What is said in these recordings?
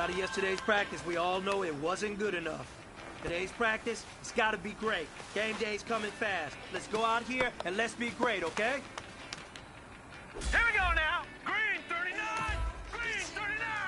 Out of yesterday's practice, we all know it wasn't good enough. Today's practice, it's gotta be great. Game day's coming fast. Let's go out here and let's be great, okay? Here we go now! Green 39! Green 39!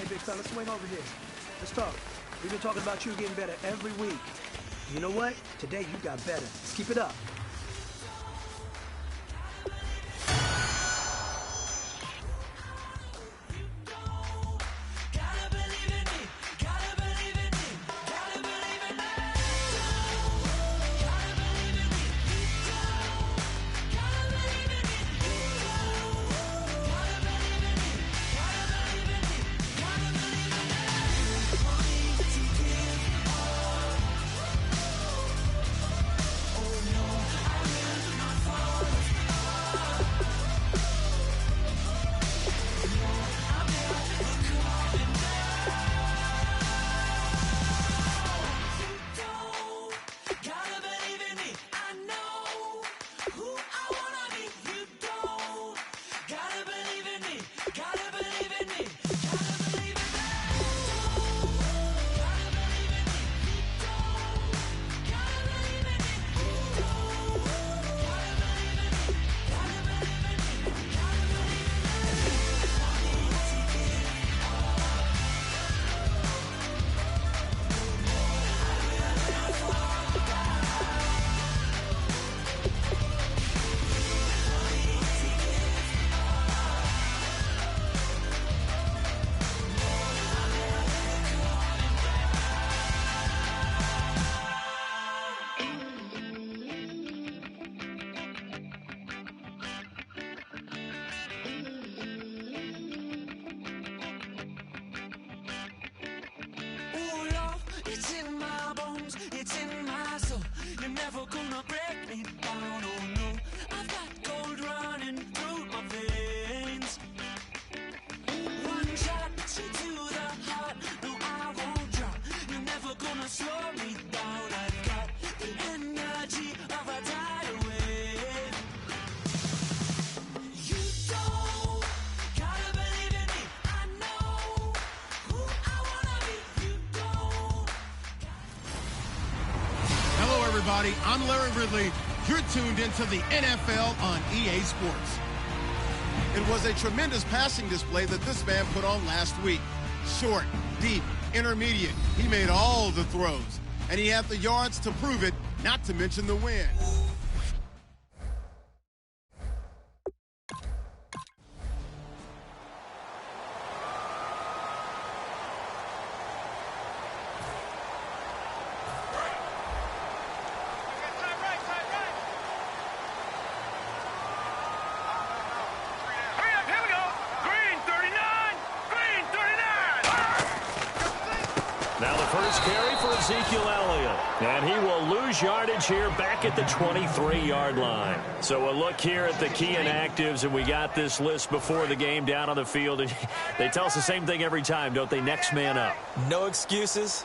Hey, big fella, swing over here. Let's talk. We've been talking about you getting better every week. You know what? Today you got better. Let's keep it up. everybody. I'm Larry Ridley. You're tuned into the NFL on EA Sports. It was a tremendous passing display that this man put on last week. Short, deep, intermediate. He made all the throws. And he had the yards to prove it, not to mention the win. Now the first carry for Ezekiel Elliott. And he will lose yardage here back at the 23-yard line. So a look here at the key inactives, and we got this list before the game down on the field. And they tell us the same thing every time, don't they? Next man up. No excuses.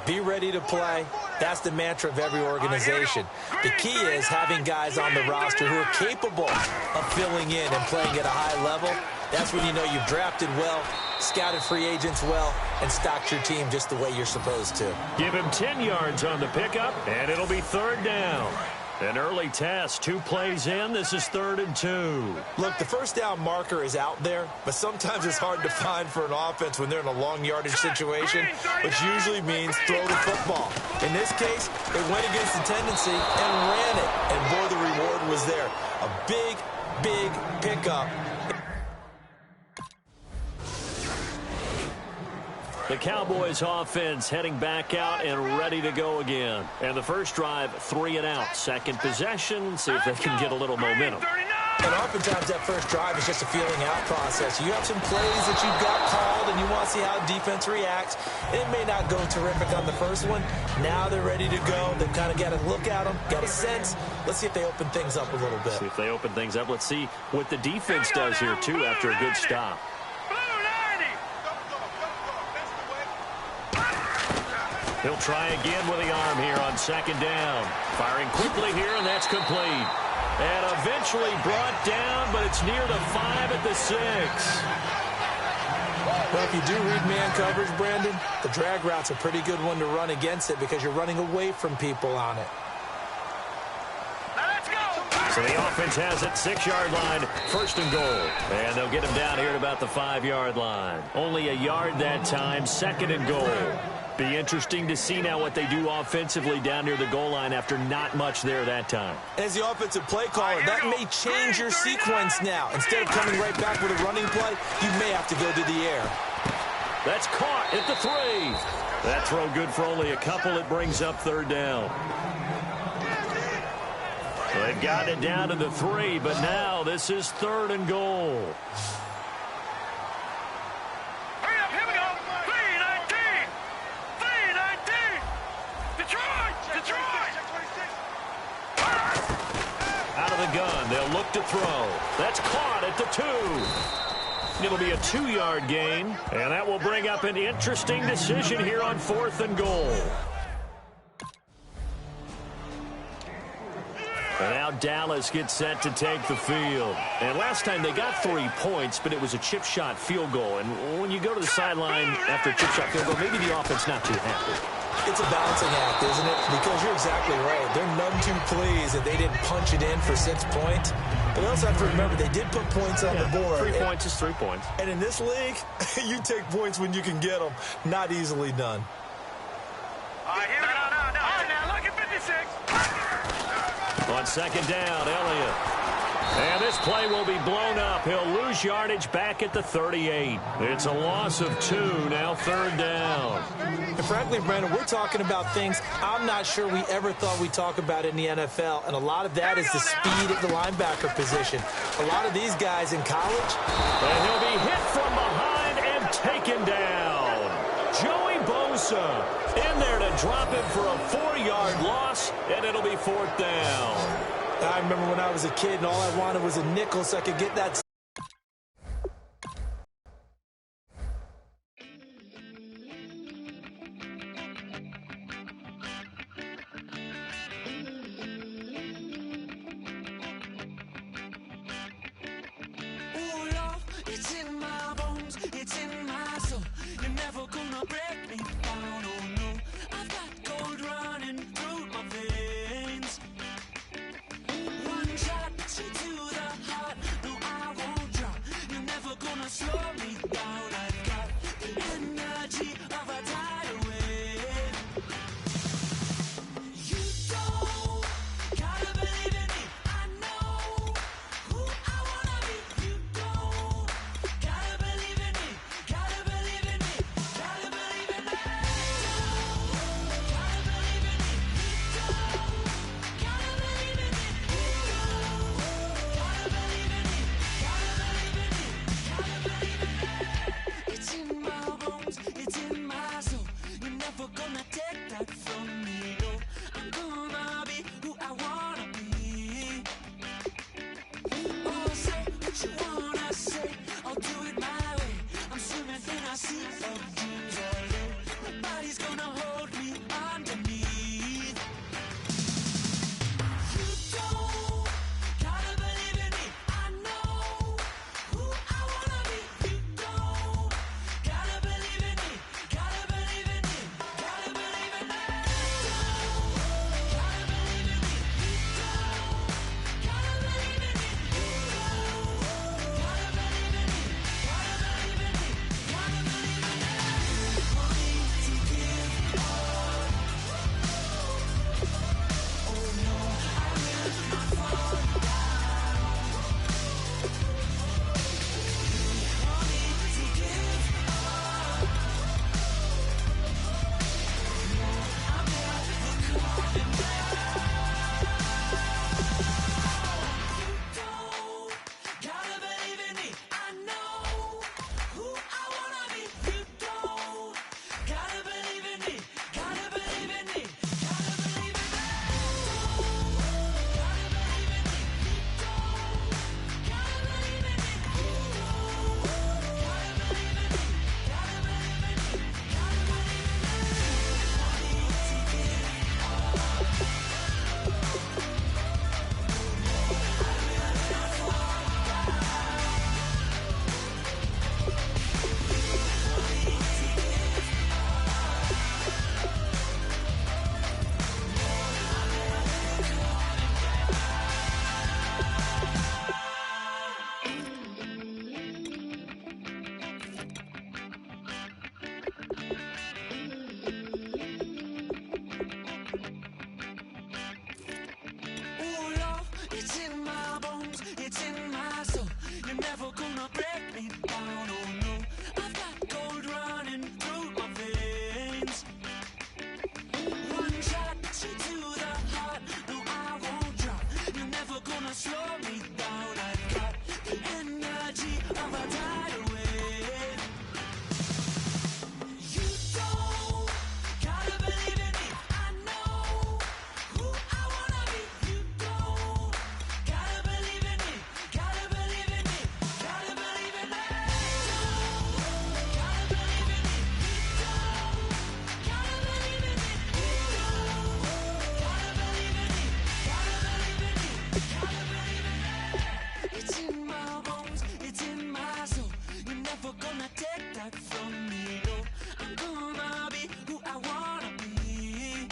Be ready to play. That's the mantra of every organization. The key is having guys on the roster who are capable of filling in and playing at a high level. That's when you know you've drafted well, scouted free agents well, and stocked your team just the way you're supposed to. Give him 10 yards on the pickup, and it'll be third down. An early test, 2 plays in. This is 3rd and 2. Look, the first down marker is out there, but sometimes it's hard to find for an offense when they're in a long yardage situation, which usually means throw the football. In this case, they went against the tendency and ran it, and boy, the reward was there. A big, big pickup. The Cowboys offense heading back out and ready to go again. And the first drive, 3 and out. Second possession, see if they can get a little momentum. And oftentimes that first drive is just a feeling out process. You have some plays that you've got called and you want to see how defense reacts. And it may not go terrific on the first one. Now they're ready to go. They've kind of got to look at them, got a sense. Let's see if they open things up a little bit. See if they open things up. Let's see what the defense does here, too, after a good stop. He'll try again with the arm here on second down. Firing quickly here, and that's complete. And eventually brought down, but it's near the 5 at the 6. Well, if you do read man coverage, Brandon, the drag route's a pretty good one to run against it because you're running away from people on it. So the offense has it, 6-yard line, 1st and goal. And they'll get him down here at about the 5-yard line. Only a yard that time, 2nd and goal. Be interesting to see now what they do offensively down near the goal line after not much there that time. As the offensive play caller, that may change your sequence now. Instead of coming right back with a running play, you may have to go to the air. That's caught at the 3. That throw good for only a couple. It brings up 3rd down. So they've got it down to the 3, but now this is 3rd and goal. Gun. They'll look to throw. That's caught at the 2. It'll be a 2-yard gain, and that will bring up an interesting decision here on 4th and goal. And now Dallas gets set to take the field. And last time they got 3 points, but it was a chip shot field goal. And when you go to the sideline after a chip shot field goal, maybe the offense not too happy. It's a balancing act, isn't it? Because you're exactly right. They're none too pleased that they didn't punch it in for 6 points. But we also have to remember they did put points on the board. 3 points is 3 points. And in this league, you take points when you can get them. Not easily done. All right, here we go. All right, now look at 56. On second down, Elliott. And this play will be blown up. He'll lose yardage back at the 38. It's a loss of 2, now 3rd down. And frankly, Brandon, we're talking about things I'm not sure we ever thought we'd talk about in the NFL. And a lot of that is the speed at the linebacker position. A lot of these guys in college. And he'll be hit from behind and taken down. Joey Bosa in there to drop him for a 4-yard loss, and it'll be 4th down. I remember when I was a kid and all I wanted was a nickel so I could get that. Ooh, love, it's in my bones, it's in my soul. You're never gonna break me down, oh no. I've got gold running through my veins. take that from me, no. I'm gonna be who I wanna be.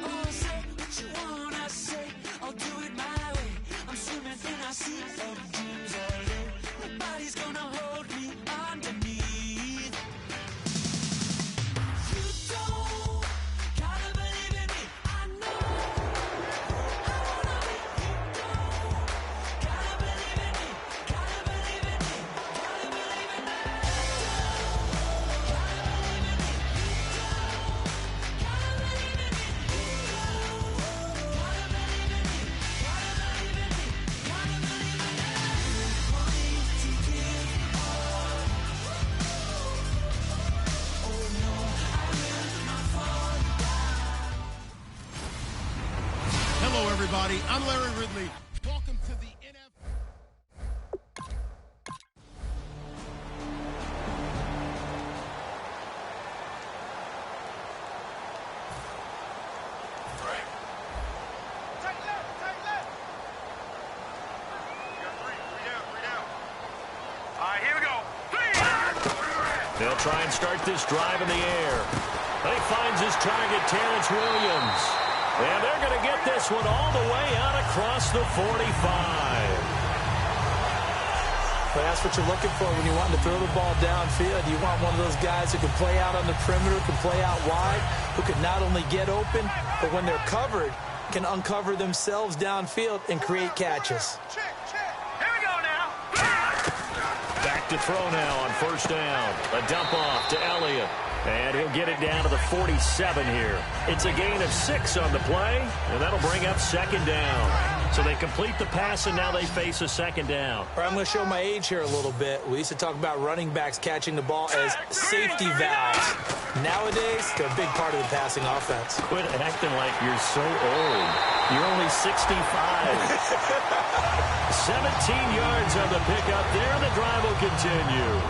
Oh, say what you wanna say, I'll do it my way. I'm swimming in a sea of dreams all day. Nobody's gonna hold me underneath. You don't gotta believe in me, I know I wanna be. You don't gotta believe in me, gotta believe in me, gotta believe in me. Hello, everybody. I'm Larry Ridley. Welcome to the NFL. All right, here we go. They'll try and start this drive in the air. And he finds his target, Terrence Williams. And they're going to get this one all the way out across the 45. But that's what you're looking for when you want to throw the ball downfield. You want one of those guys who can play out on the perimeter, can play out wide, who can not only get open, but when they're covered, can uncover themselves downfield and create catches. Here we go now. Back to throw now on first down. A dump off to Elliott. And he'll get it down to the 47 here. It's a gain of 6 on the play, and that'll bring up second down. So they complete the pass, and now they face a second down. All right, I'm going to show my age here a little bit. We used to talk about running backs catching the ball as safety valves. Nowadays, they're a big part of the passing offense. Quit acting like you're so old. You're only 65. 17 yards on the pickup there, and the drive will continue.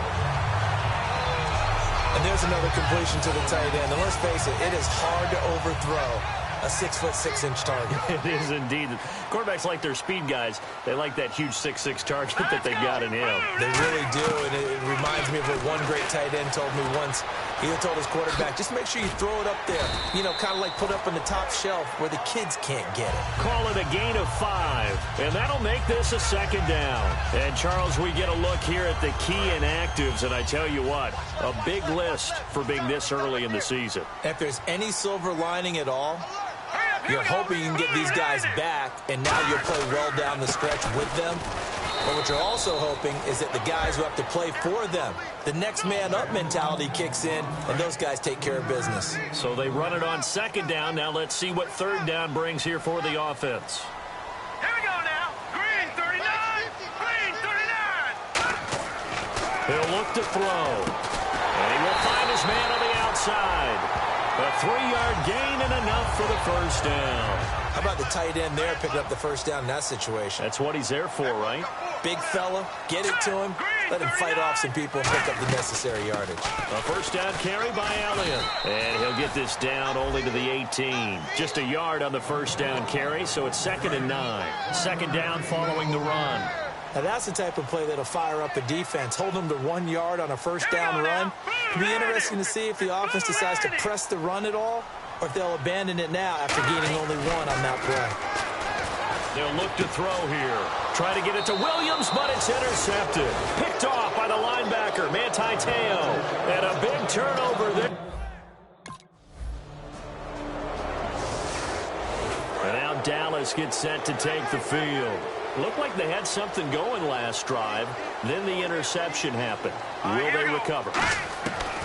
And there's another completion to the tight end. And let's face it, it is hard to overthrow a 6'6" target. It is indeed. Quarterbacks like their speed guys. They like that huge 6'6" target that they got in him. They really do, and it reminds me of what one great tight end told me once. He told his quarterback, just make sure you throw it up there. You know, kind of like put up on the top shelf where the kids can't get it. Call it a gain of 5, and that'll make this a second down. And, Charles, we get a look here at the key inactives, and I tell you what, a big list for being this early in the season. If there's any silver lining at all, you're hoping you can get these guys back, and now you'll play well down the stretch with them. But what you're also hoping is that the guys who have to play for them, the next man up mentality kicks in, and those guys take care of business. So they run it on second down. Now let's see what third down brings here for the offense. Here we go now. Green 39. Green 39. He'll look to throw. And he will find his man on the outside. A 3-yard gain and enough for the first down. How about the tight end there picking up the first down in that situation? That's what he's there for, right? Big fella, get it to him, let him fight off some people and pick up the necessary yardage. A first down carry by Elliott. And he'll get this down only to the 18. Just a yard on the first down carry, so it's 2nd and 9. Second down following the run. Now that's the type of play that'll fire up a defense. Hold them to 1 yard on a first down run. It'll be interesting to see if the offense decides to press the run at all, or if they'll abandon it now after gaining only 1 on that play. They'll look to throw here. Try to get it to Williams, but it's intercepted. Picked off by the linebacker, Manti Te'o. And a big turnover there. And now Dallas gets set to take the field. Looked like they had something going last drive. Then the interception happened. Will they recover?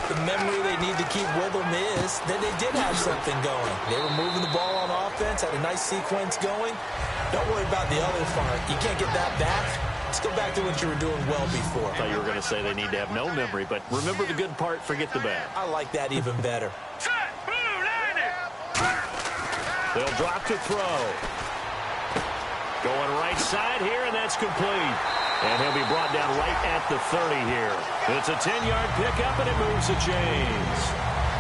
The memory they need to keep with them is that they did have something going. They were moving the ball on offense, had a nice sequence going. Don't worry about the other part. You can't get that back. Let's go back to what you were doing well before. I thought you were going to say they need to have no memory, but remember the good part, forget the bad. I like that even better. Set. Blue landed. They'll drop to throw. Going right side here, and that's complete. And he'll be brought down right at the 30 here. It's a 10-yard pickup, and it moves the chains.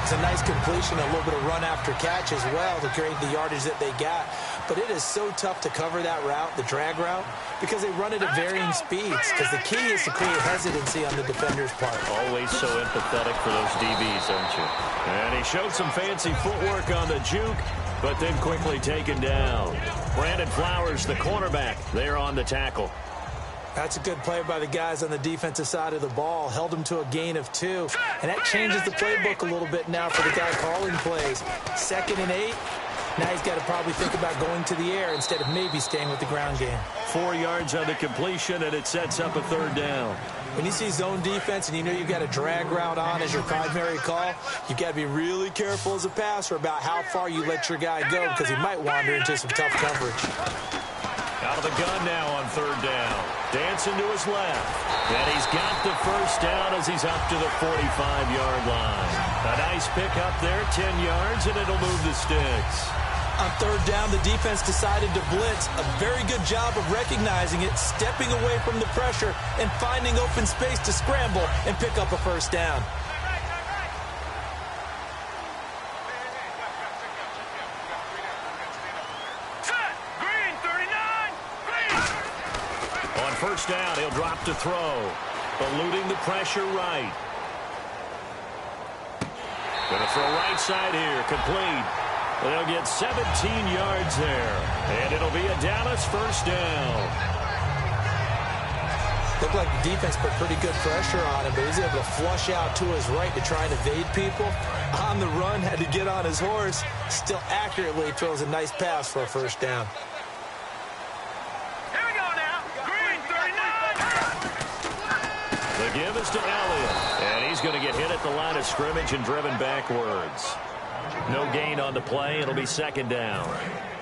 So a nice completion, a little bit of run after catch as well to create the yardage that they got. But it is so tough to cover that route, the drag route, because they run it at varying speeds. Because the key is to create hesitancy on the defender's part. Always so empathetic for those DBs, aren't you? And he showed some fancy footwork on the juke, but then quickly taken down. Brandon Flowers, the cornerback, there on the tackle. That's a good play by the guys on the defensive side of the ball. Held them to a gain of 2. And that changes the playbook a little bit now for the guy calling plays. 2nd and 8. Now he's got to probably think about going to the air instead of maybe staying with the ground game. 4 yards on the completion, and it sets up a 3rd down. When you see zone defense and you know you've got a drag route on as your primary call, you've got to be really careful as a passer about how far you let your guy go because he might wander into some tough coverage. Out of the gun now on 3rd down. Dancing to his left. And he's got the 1st down as he's up to the 45-yard line. A nice pickup there, 10 yards, and it'll move the sticks. On 3rd down, the defense decided to blitz. A very good job of recognizing it, stepping away from the pressure, and finding open space to scramble and pick up a 1st down. On 1st down, he'll drop to throw. Eluding the pressure right. Going to throw right side here, complete. They'll get 17 yards there. And it'll be a Dallas 1st down. Looked like the defense put pretty good pressure on him, but he's able to flush out to his right to try and evade people. On the run, had to get on his horse. Still accurately throws a nice pass for a 1st down. Here we go now. Green 39. The give is to Elliott. And he's going to get hit at the line of scrimmage and driven backwards. No gain on the play. It'll be 2nd down.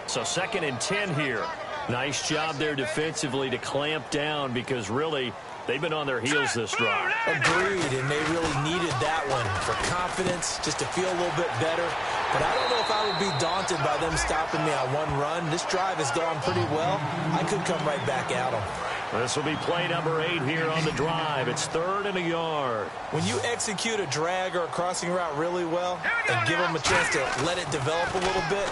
So 2nd and 10 here. Nice job there defensively to clamp down because really they've been on their heels this drive. Agreed, and they really needed that one for confidence, just to feel a little bit better. But I don't know if I would be daunted by them stopping me on one run. This drive has gone pretty well. I could come right back at them. This will be play number 8 here on the drive. It's 3rd and a yard. When you execute a drag or a crossing route really well and give them a chance to let it develop a little bit,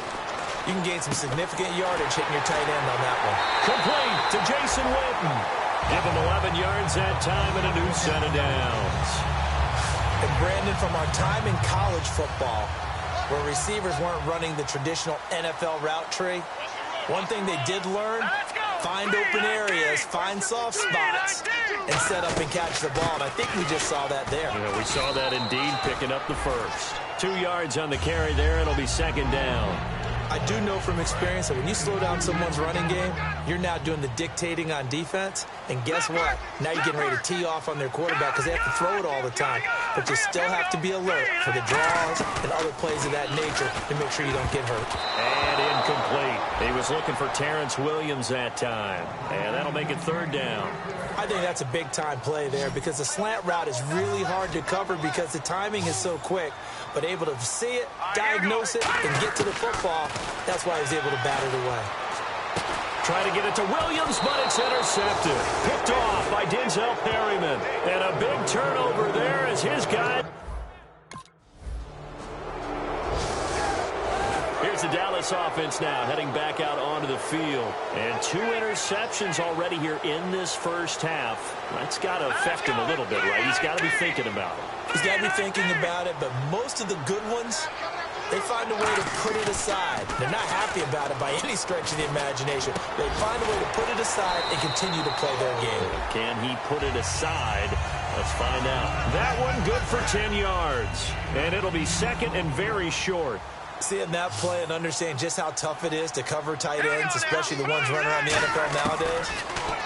you can gain some significant yardage hitting your tight end on that one. Complete to Jason Witten. Give him 11 yards that time and a new set of downs. And Brandon, from our time in college football, where receivers weren't running the traditional NFL route tree, one thing they did learn, find open areas, find soft spots, and set up and catch the ball. And I think we just saw that there. Yeah, we saw that indeed, picking up the 1st. 2 yards on the carry there. It'll be 2nd down. I do know from experience that when you slow down someone's running game, you're now doing the dictating on defense. And guess what? Now you're getting ready to tee off on their quarterback because they have to throw it all the time. But you still have to be alert for the draws and other plays of that nature to make sure you don't get hurt. And incomplete. He was looking for Terrence Williams that time. And that'll make it 3rd down. I think that's a big-time play there because the slant route is really hard to cover because the timing is so quick. But able to see it, diagnose it, and get to the football, that's why he was able to bat it away. Trying to get it to Williams, but it's intercepted. Picked off by Denzel Perryman. And a big turnover there as his guy. Here's the Dallas offense now heading back out onto the field. And 2 interceptions already here in this 1st half. That's got to affect him a little bit, right? He's got to be thinking about it. He's got to be thinking about it, but most of the good ones, they find a way to put it aside. They're not happy about it by any stretch of the imagination. They find a way to put it aside and continue to play their game. Can he put it aside? Let's find out. That one good for 10 yards. And it'll be 2nd and very short. Seeing that play and understanding just how tough it is to cover tight ends, especially the ones running around the NFL nowadays,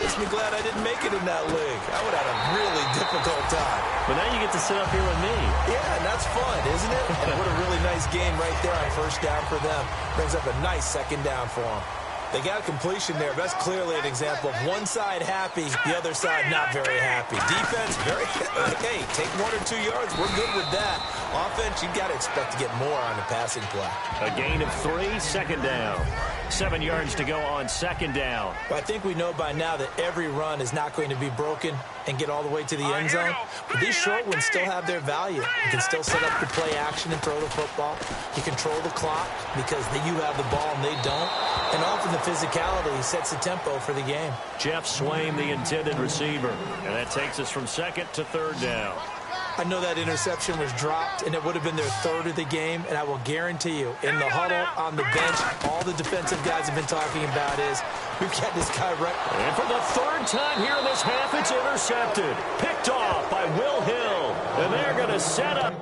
makes me glad I didn't make it in that league. I would have had a really difficult time. But now you get to sit up here with me. Yeah, and that's fun, isn't it? And what a really nice game right there on 1st down for them. Brings up a nice 2nd down for them. They got a completion there. That's clearly an example of one side happy, the other side not very happy. Defense, very, hey, take 1 or 2 yards. We're good with that. Offense, you've got to expect to get more on the passing play. A gain of 3, second down. 7 yards to go on second down. But I think we know by now that every run is not going to be broken and get all the way to the end zone. But these short ones still have their value. You can still set up your play action and throw the football. You control the clock because you have the ball and they don't. And often the physicality sets the tempo for the game. Jeff Swaim, the intended receiver. And that takes us from second to third down. I know that interception was dropped, and it would have been their third of the game, and I will guarantee you, in the huddle, on the bench, all the defensive guys have been talking about is, we've got this guy right. And for the third time here in this half, it's intercepted. Picked off by Will Hill. And they're going to set up.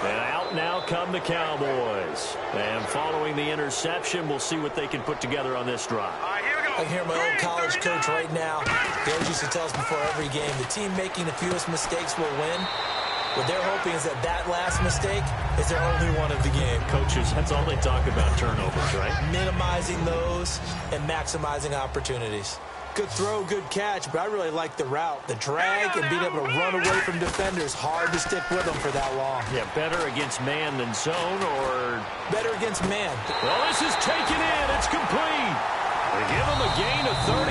And out now come the Cowboys. And following the interception, we'll see what they can put together on this drive. I can hear my old college coach right now. He always used to tell us before every game, the team making the fewest mistakes will win. What they're hoping is that that last mistake is their only one of the game. Coaches, that's all they talk about, turnovers, right? Minimizing those and maximizing opportunities. Good throw, good catch, but I really like the route. The drag and being able to run away from defenders, hard to stick with them for that long. Yeah, better against man than zone, or better against man. Well, this is taken in. It's complete. They give him a gain of 38.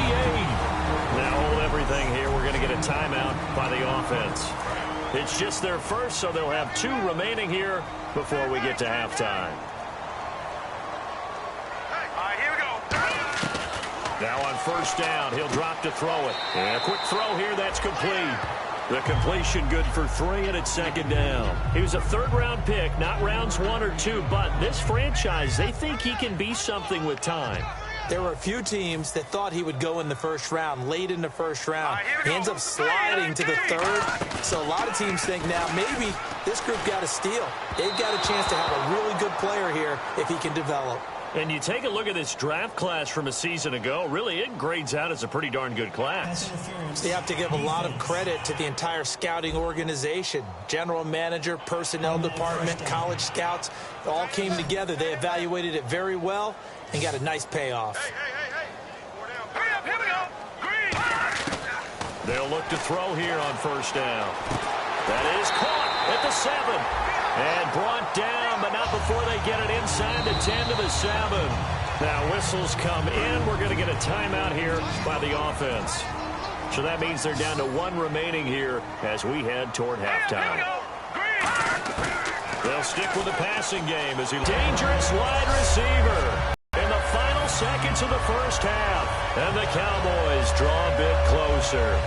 Now hold everything here. We're going to get a timeout by the offense. It's just their first, so they'll have 2 remaining here before we get to halftime. Here we go. Now on first down, he'll drop to throw it. And a quick throw here, that's complete. The completion good for 3, and it's second down. He was a third-round pick, not rounds 1 or 2, but this franchise, they think he can be something with time. There were a few teams that thought he would go in the first round, late in the first round. He ends up sliding to the third. So a lot of teams think now maybe this group got a steal. They've got a chance to have a really good player here if he can develop. And you take a look at this draft class from a season ago, really it grades out as a pretty darn good class. They have to give a lot of credit to the entire scouting organization. General manager, personnel department, college scouts, all came together. They evaluated it very well and got a nice payoff. Here we go. Green. They'll look to throw here on first down. That is caught at the 7. And brought down, but not before they get it inside the 10 to the 7. Now whistles come in. We're going to get a timeout here by the offense. So that means they're down to 1 remaining here as we head toward halftime. They'll stick with the passing game as a dangerous wide receiver in the final seconds of the first half. And the Cowboys draw a bit closer.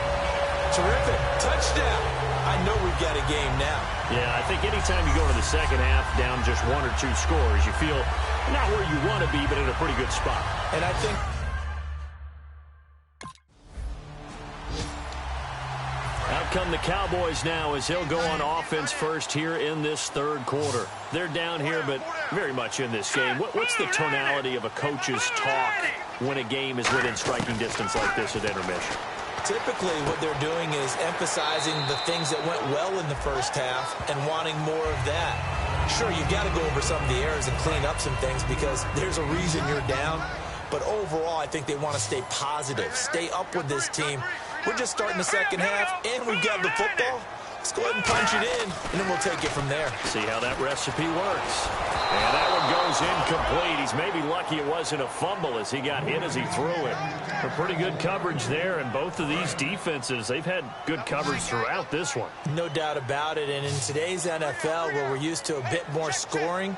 Terrific. Touchdown. I know we've got a game now. Yeah, I think anytime you go into the second half down just 1 or 2 scores, you feel not where you want to be, but in a pretty good spot. And I think out come the Cowboys now as he'll go on offense first here in this third quarter. They're down here, but very much in this game. What's the tonality of a coach's talk when a game is within striking distance like this at intermission? typically what they're doing is emphasizing the things that went well in the first half and wanting more of that. Sure, you've got to go over some of the errors and clean up some things because there's a reason you're down. But overall, I think they want to stay positive, stay up with this team. We're just starting the second half, and we've got the football. Let's go ahead and punch it in, and then we'll take it from there. See how that recipe works. And that one goes incomplete. He's maybe lucky it wasn't a fumble as he got hit as he threw it. A pretty good coverage there, and both of these defenses, they've had good coverage throughout this one. No doubt about it, and in today's NFL, where we're used to a bit more scoring,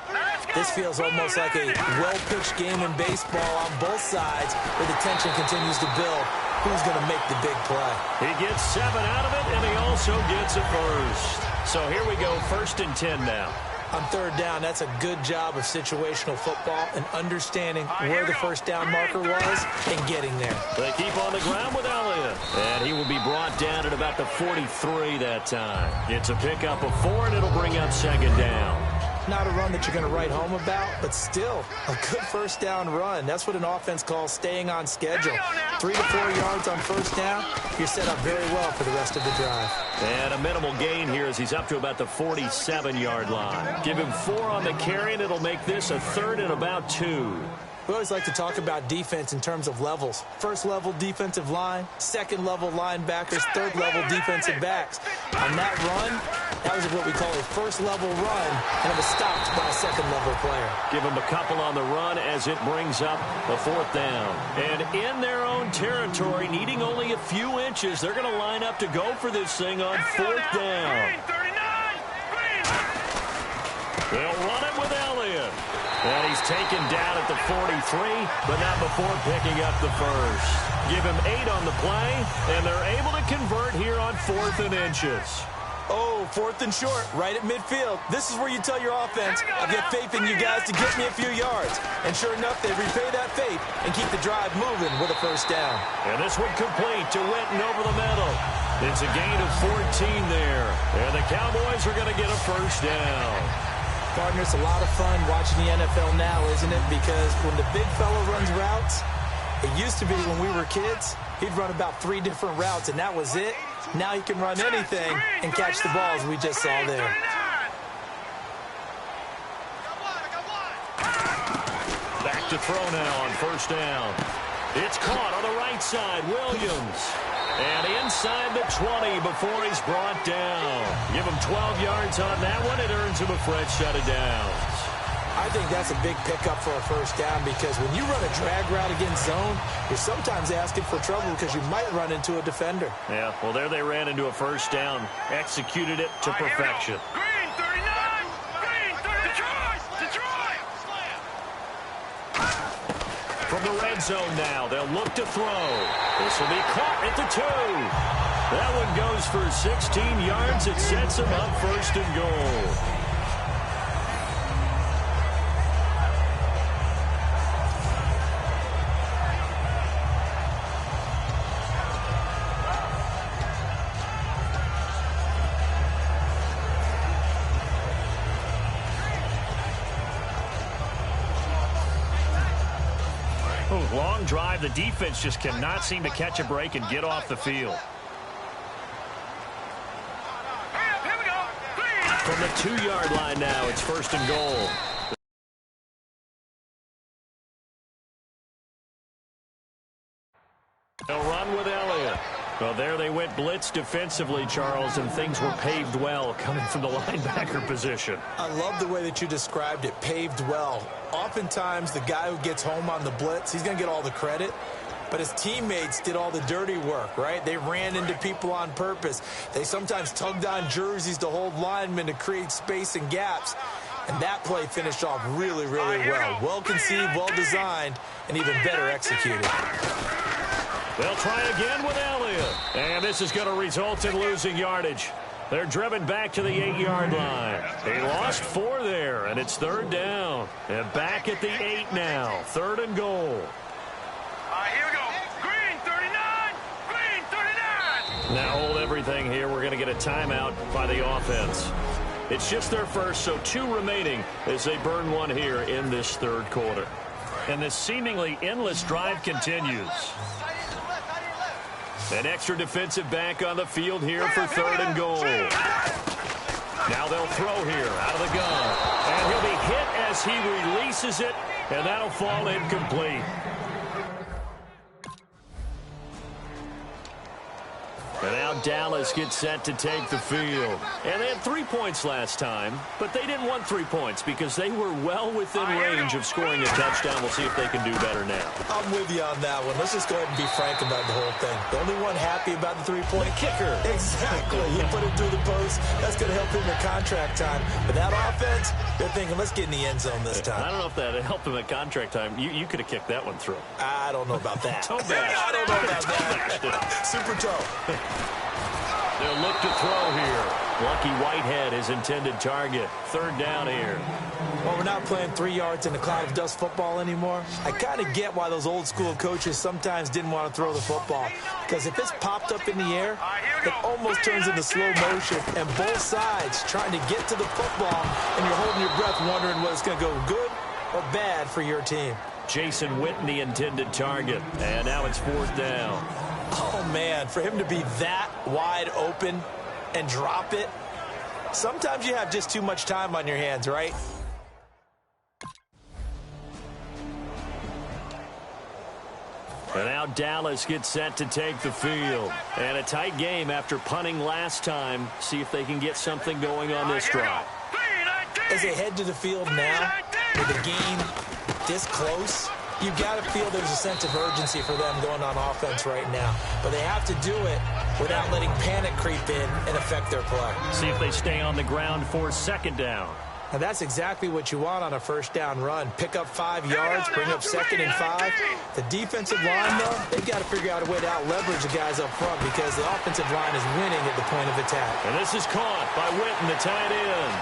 this feels almost like a well-pitched game in baseball on both sides where the tension continues to build. Who's going to make the big play? He gets 7 out of it, and he also gets a first. So here we go, 1st and 10 now. On third down, that's a good job of situational football and understanding where the first down marker was and getting there. They keep on the ground with Elliott. And he will be brought down at about the 43 that time. It's a pickup of 4, and it'll bring up 2nd down. Not a run that you're going to write home about, but still a good first down run. That's what an offense calls staying on schedule. 3 to 4 yards on first down, you're set up very well for the rest of the drive. And a minimal gain here as he's up to about the 47-yard line. Give him 4 on the carry, and it'll make this a 3rd and about 2. We always like to talk about defense in terms of levels. First level defensive line, second level linebackers, third level defensive backs. On that run, that was what we call a first level run, and it was stopped by a second level player. Give them a couple on the run as it brings up a 4th down. And in their own territory, needing only a few inches, they're going to line up to go for this thing on 4th down. They'll run it with Elliott. And he's taken down at the 43, but not before picking up the first. Give him 8 on the play, and they're able to convert here on 4th and inches. Oh, 4th and short, right at midfield. This is where you tell your offense, I've got faith in you guys to get me a few yards. And sure enough, they repay that faith and keep the drive moving with a first down. And this one complete to Witten over the middle. It's a gain of 14 there. And the Cowboys are going to get a first down. Partner, it's a lot of fun watching the NFL now, isn't it? Because when the big fella runs routes, it used to be when we were kids, he'd run about 3 different routes, and that was it. Now he can run anything and catch the balls we just saw there. Back to throw now on first down. It's caught on the right side, Williams. And inside the 20 before he's brought down. Give him 12 yards on that one. It earns him a fresh set of downs. I think that's a big pickup for a first down because when you run a drag route against zone, you're sometimes asking for trouble because you might run into a defender. Yeah, well, there they ran into a first down. Executed it to perfection. Green 39! Green 30! Detroit! From the red zone now, they'll look to throw. This will be caught at the 2. That one goes for 16 yards. It sets him up 1st and goal. Long drive. The defense just cannot seem to catch a break and get off the field. From the 2-yard line now, it's 1st and goal. They'll run with Elliott. Well, there they went blitz defensively, Charles, and things were paved well coming from the linebacker position. I love the way that you described it, paved well. Oftentimes, the guy who gets home on the blitz, he's going to get all the credit. But his teammates did all the dirty work, right? They ran into people on purpose. They sometimes tugged on jerseys to hold linemen to create space and gaps. And that play finished off really, really well. Well conceived, well designed, and even better executed. They'll try again with Elliott. And this is going to result in losing yardage. They're driven back to the 8-yard line. They lost 4 there, and it's 3rd down. And back at the 8 now. 3rd and goal. All right, here we go. Green 39! Green 39! Now hold everything here. We're going to get a timeout by the offense. It's just their first, so 2 remaining as they burn 1 here in this 3rd quarter. And this seemingly endless drive continues. An extra defensive back on the field here for 3rd and goal. Now they'll throw here out of the gun. And he'll be hit as he releases it, and that'll fall incomplete. And now Dallas gets set to take the field. And they had 3 points last time, but they didn't want 3 points because they were well within range of scoring a touchdown. We'll see if they can do better now. I'm with you on that one. Let's just go ahead and be frank about the whole thing. The only one happy about the 3-point kicker. Exactly. You put it through the post. That's going to help him at contract time. But that offense, they're thinking, let's get in the end zone this time. I don't know if that helped him at contract time. You could have kicked that one through. I don't know about that. Toe bash. I don't know about that. Super toe. They'll look to throw here. Lucky Whitehead, his intended target. 3rd down here. Well, we're not playing 3 yards in a cloud of dust football anymore. I kind of get why those old school coaches sometimes didn't want to throw the football. Because if it's popped up in the air, it almost turns into slow motion. And both sides trying to get to the football, and you're holding your breath wondering whether it's going to go good or bad for your team. Jason Witten, the intended target. And now it's 4th down. Oh, man, for him to be that wide open and drop it, sometimes you have just too much time on your hands, right? And now Dallas gets set to take the field. And a tight game after punting last time. See if they can get something going on this drive. As they head to the field now, with the game this close, you've got to feel there's a sense of urgency for them going on offense right now. But they have to do it without letting panic creep in and affect their play. See if they stay on the ground for second down. Now, that's exactly what you want on a first down run. Pick up 5 yards, bring up 2nd and 5. The defensive line, though, they've got to figure out a way to out-leverage the guys up front because the offensive line is winning at the point of attack. And this is caught by Witten, the tight end.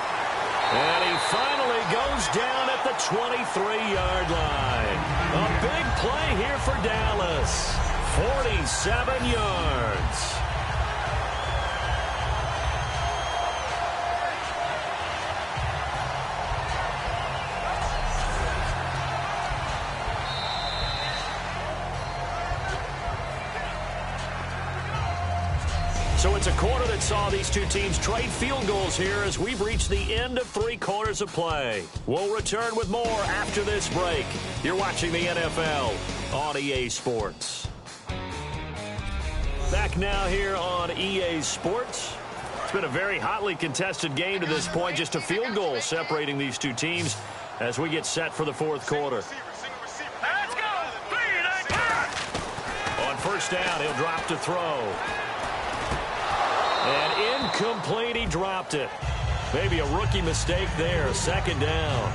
And he finally goes down at the 23-yard line. A big play here for Dallas. 47 yards. So it's a quarter that saw these two teams trade field goals here as we've reached the end of 3 quarters of play. We'll return with more after this break. You're watching the NFL on EA Sports. Back now here on EA Sports. It's been a very hotly contested game to this point. Just a field goal separating these two teams as we get set for the 4th quarter. Let's go! On first down, he'll drop to throw. And incomplete, he dropped it. Maybe a rookie mistake there. 2nd down.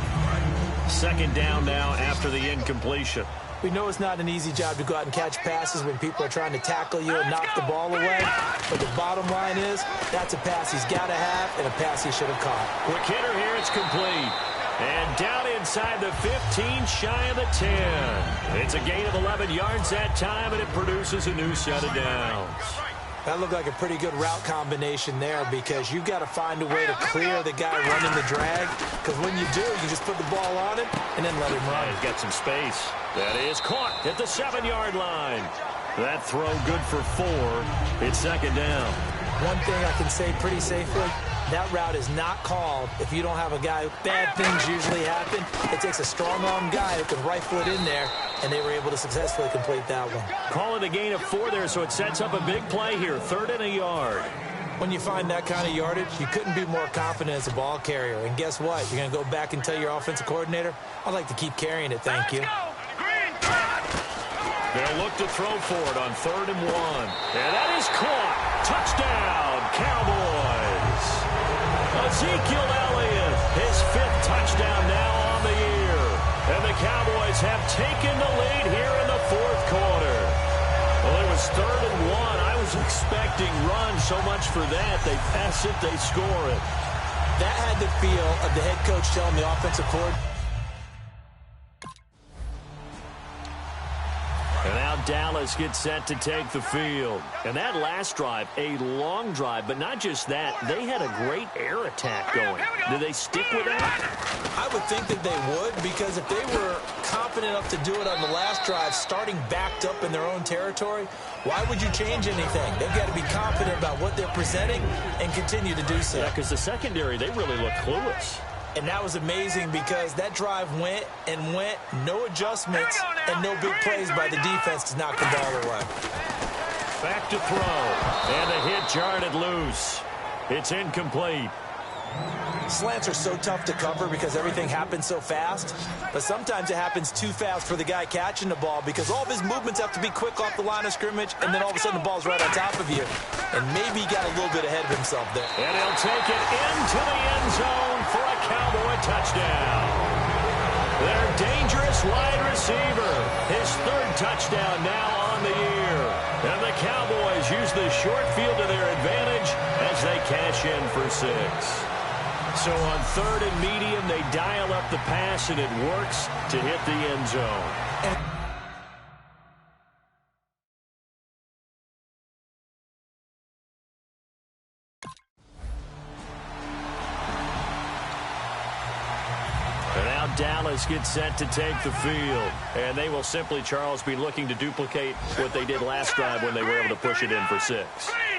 2nd down now after the incompletion. We know it's not an easy job to go out and catch passes when people are trying to tackle you and knock the ball away. But the bottom line is, that's a pass he's got to have and a pass he should have caught. Quick hitter here, it's complete. And down inside the 15, shy of the 10. It's a gain of 11 yards that time, and it produces a new set of downs. That looked like a pretty good route combination there because you've got to find a way to clear the guy running the drag. Because when you do, you just put the ball on him and then let him run. He's got some space. That is caught at the 7-yard line. That throw good for 4. It's 2nd down. One thing I can say pretty safely, that route is not called if you don't have a guy. Bad things usually happen. It takes a strong-arm guy who can rifle it in there, and they were able to successfully complete that one. Call it a gain of 4 there, so it sets up a big play here. 3rd and a yard. When you find that kind of yardage, you couldn't be more confident as a ball carrier. And guess what? You're going to go back and tell your offensive coordinator, I'd like to keep carrying it, thank you. They'll look to throw for it on 3rd and 1. And that is caught. Touchdown, Cowboys. Ezekiel Elliott, his 5th touchdown now on the year. And the Cowboys have taken the lead here in the 4th quarter. Well, it was 3rd and 1. I was expecting run so much for that. They pass it, they score it. That had the feel of the head coach telling the offensive coordinator. And now Dallas gets set to take the field. And that last drive, a long drive, but not just that. They had a great air attack going. Did they stick with that? I would think that they would, because if they were confident enough to do it on the last drive, starting backed up in their own territory, why would you change anything? They've got to be confident about what they're presenting and continue to do so. Yeah, because the secondary, they really look clueless. And that was amazing because that drive went and went, no adjustments and no big plays by the defense to knock the ball away. Back to throw. And the hit jarred it loose. It's incomplete. Slants are so tough to cover because everything happens so fast. But sometimes it happens too fast for the guy catching the ball because all of his movements have to be quick off the line of scrimmage, and then all of a sudden the ball's right on top of you. And maybe he got a little bit ahead of himself there. And he'll take it into the end zone for a Cowboy touchdown. Their dangerous wide receiver. His 3rd touchdown now on the year. And the Cowboys use the short field to their advantage as they cash in for 6. So on 3rd and medium, they dial up the pass, and it works to hit the end zone. Dallas gets set to take the field. And they will simply, Charles, be looking to duplicate what they did last drive when they were able to push it in for 6.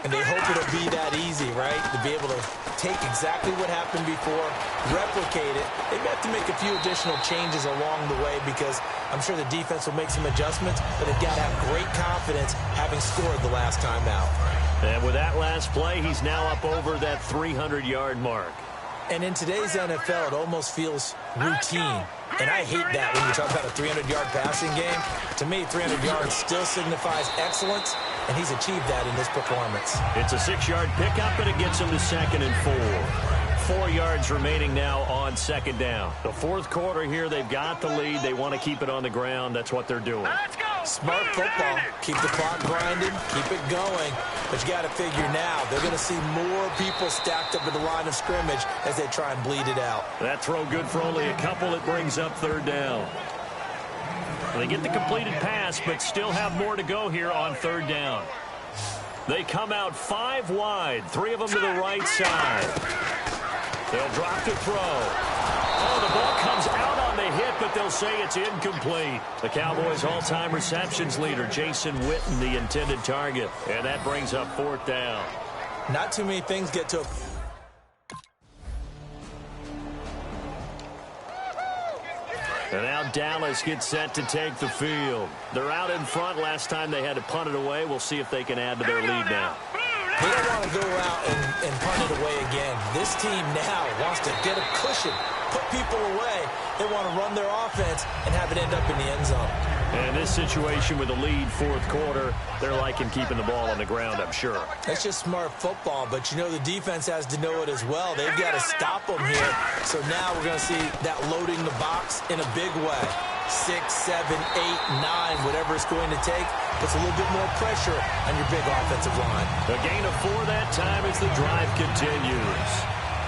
And they hope it'll be that easy, right? To be able to take exactly what happened before, replicate it. They may have to make a few additional changes along the way because I'm sure the defense will make some adjustments, but they've got to have great confidence having scored the last time out. And with that last play, he's now up over that 300-yard mark. And in today's NFL, it almost feels routine. And I hate that when you talk about a 300-yard passing game. To me, 300 yards still signifies excellence, and he's achieved that in this performance. It's a 6-yard pickup, and it gets him to 2nd and 4. 4 yards remaining now on 2nd down. The fourth quarter here, they've got the lead. They want to keep it on the ground. That's what they're doing. Smart football. Keep the clock grinding. Keep it going. But you got to figure now, they're going to see more people stacked up at the line of scrimmage as they try and bleed it out. That throw good for only a couple. It brings up 3rd down. They get the completed pass, but still have more to go here on 3rd down. They come out 5 wide, 3 of them to the right side. They'll drop to throw. Oh, the ball comes out on the hit, but they'll say it's incomplete. The Cowboys' all-time receptions leader, Jason Witten, the intended target. And that brings up 4th down. Not too many things get to a... And now Dallas gets set to take the field. They're out in front. Last time they had to punt it away. We'll see if they can add to their lead now. They don't want to go out and punt it away again. This team now wants to get a cushion, put people away. They want to run their offense and have it end up in the end zone. And this situation with the lead, 4th quarter, they're liking keeping the ball on the ground, I'm sure. That's just smart football, but you know the defense has to know it as well. They've got to stop them here. So now we're going to see that loading the box in a big way. 6, 7, 8, 9, whatever it's going to take, puts a little bit more pressure on your big offensive line. A gain of 4 that time as the drive continues.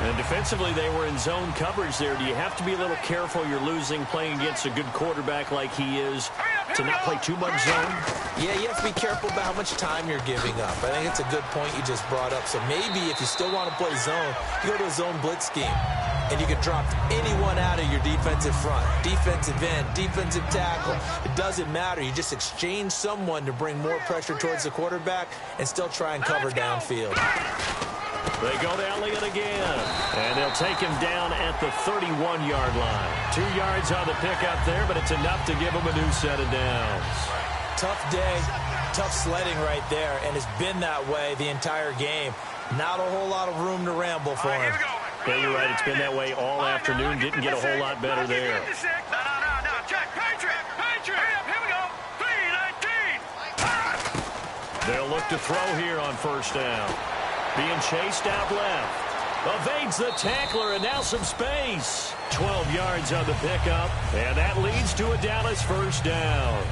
And defensively, they were in zone coverage there. Do you have to be a little careful? You're losing playing against a good quarterback like he is to not play too much zone? Yeah, you have to be careful about how much time you're giving up. I think it's a good point you just brought up. So maybe if you still want to play zone, you go to a zone blitz scheme. And you can drop anyone out of your defensive front. Defensive end, defensive tackle. It doesn't matter. You just exchange someone to bring more pressure towards the quarterback and still try and cover downfield. They go to Elliott again. And they'll take him down at the 31-yard line. 2 yards on the pickup there, but it's enough to give him a new set of downs. Tough day, tough sledding right there, and it's been that way the entire game. Not a whole lot of room to ramble for him. Yeah, you're right. It's been that way all afternoon. Didn't get a whole lot better there. No, check. Patriot. Here we go. 3-19. They'll look to throw here on 1st down. Being chased out left. Evades the tackler, and now some space. 12 yards on the pickup, and that leads to a Dallas 1st down.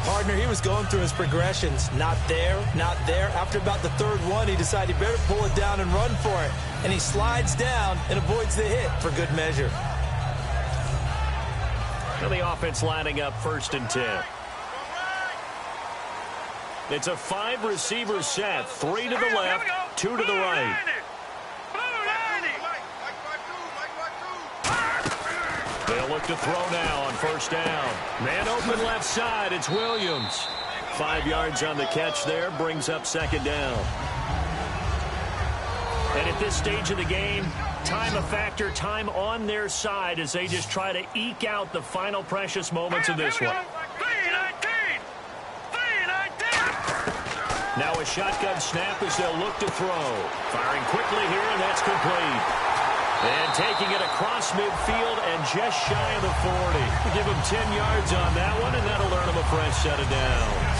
Partner, he was going through his progressions. Not there, not there. After about the 3rd one, he decided he better pull it down and run for it. And he slides down and avoids the hit for good measure. Now the offense lining up 1st and 10. It's a 5-receiver set. 3 to the left, 2 to the right. They'll look to throw now on 1st down. Man open left side. It's Williams. 5 yards on the catch there. Brings up 2nd down. And at this stage of the game, time a factor, time on their side as they just try to eke out the final precious moments of this one. 3-19. Now a shotgun snap as they'll look to throw. Firing quickly here, and that's complete. And taking it across midfield and just shy of the 40. Give him 10 yards on that one, and that'll earn him a fresh set of downs.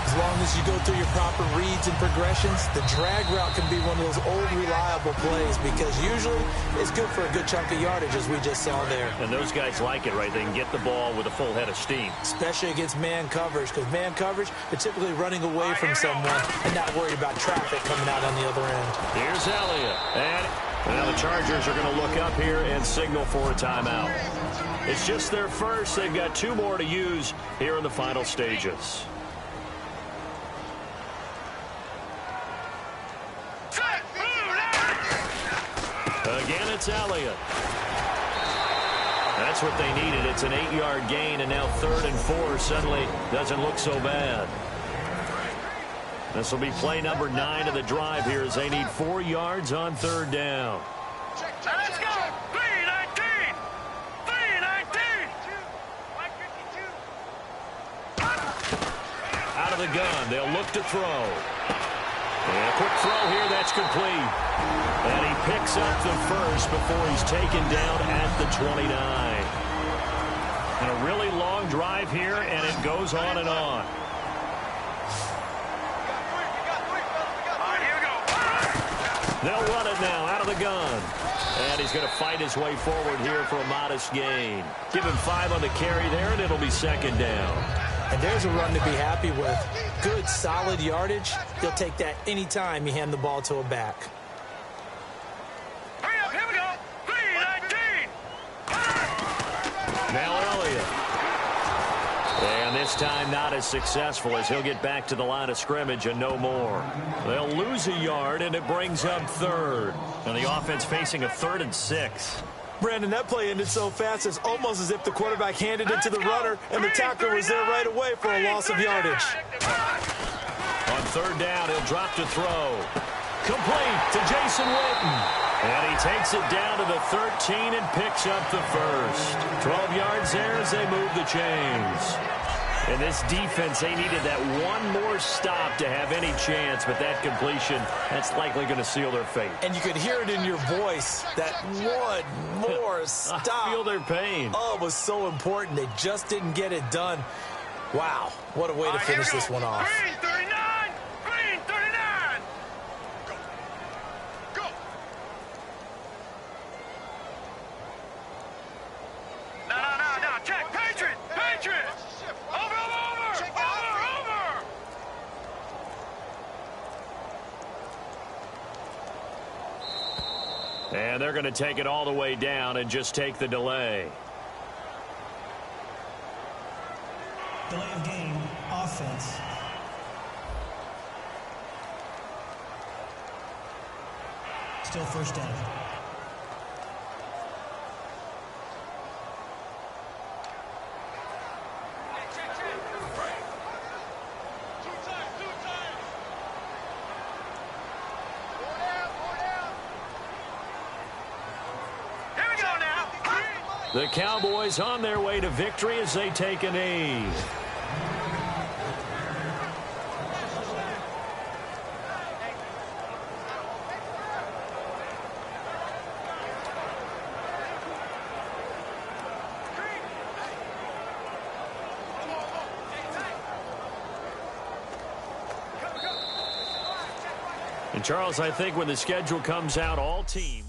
As long as you go through your proper reads and progressions, the drag route can be one of those old reliable plays because usually it's good for a good chunk of yardage, as we just saw there. And those guys like it, right? They can get the ball with a full head of steam. Especially against man coverage, because man coverage, they're typically running away from someone and not worried about traffic coming out on the other end. Here's Elliott. And now the Chargers are going to look up here and signal for a timeout. It's just their first. They've got 2 more to use here in the final stages. Again, it's Elliott. That's what they needed. It's an 8-yard gain, and now 3rd and 4 suddenly doesn't look so bad. This will be play number 9 of the drive here as they need 4 yards on 3rd down. Let's go! 3-19! 3-19! Out of the gun. They'll look to throw. And a quick throw here. That's complete. And he picks up the first before he's taken down at the 29. And a really long drive here, and it goes on and on. They'll run it now out of the gun. And he's going to fight his way forward here for a modest gain. Give him 5 on the carry there, and it'll be 2nd down. And there's a run to be happy with. Good, solid yardage. He'll take that anytime you hand the ball to a back. Hurry up, here we go! 3-19! Now Elliott. And this time not as successful as he'll get back to the line of scrimmage and no more. They'll lose a yard, and it brings up 3rd. And the offense facing a 3rd and 6. Brandon, that play ended so fast, it's almost as if the quarterback handed it to the runner, and the tackler was there right away for a loss of yardage. On 3rd down, he'll drop to throw. Complete to Jason Witten. And he takes it down to the 13 and picks up the first. 12 yards there as they move the chains. In this defense, they needed that one more stop to have any chance, but that completion, that's likely going to seal their fate. And you could hear it in your voice, that one more stop. I feel their pain. Oh, it was so important. They just didn't get it done. Wow, what a way to finish this one off. Green 39! Green 39! Go! Go! No. Check! Patriot! Patriot! Over! And they're going to take it all the way down and just take the delay. Delay of game, offense. Still 1st down. The Cowboys on their way to victory as they take a knee. And Charles, I think when the schedule comes out, all teams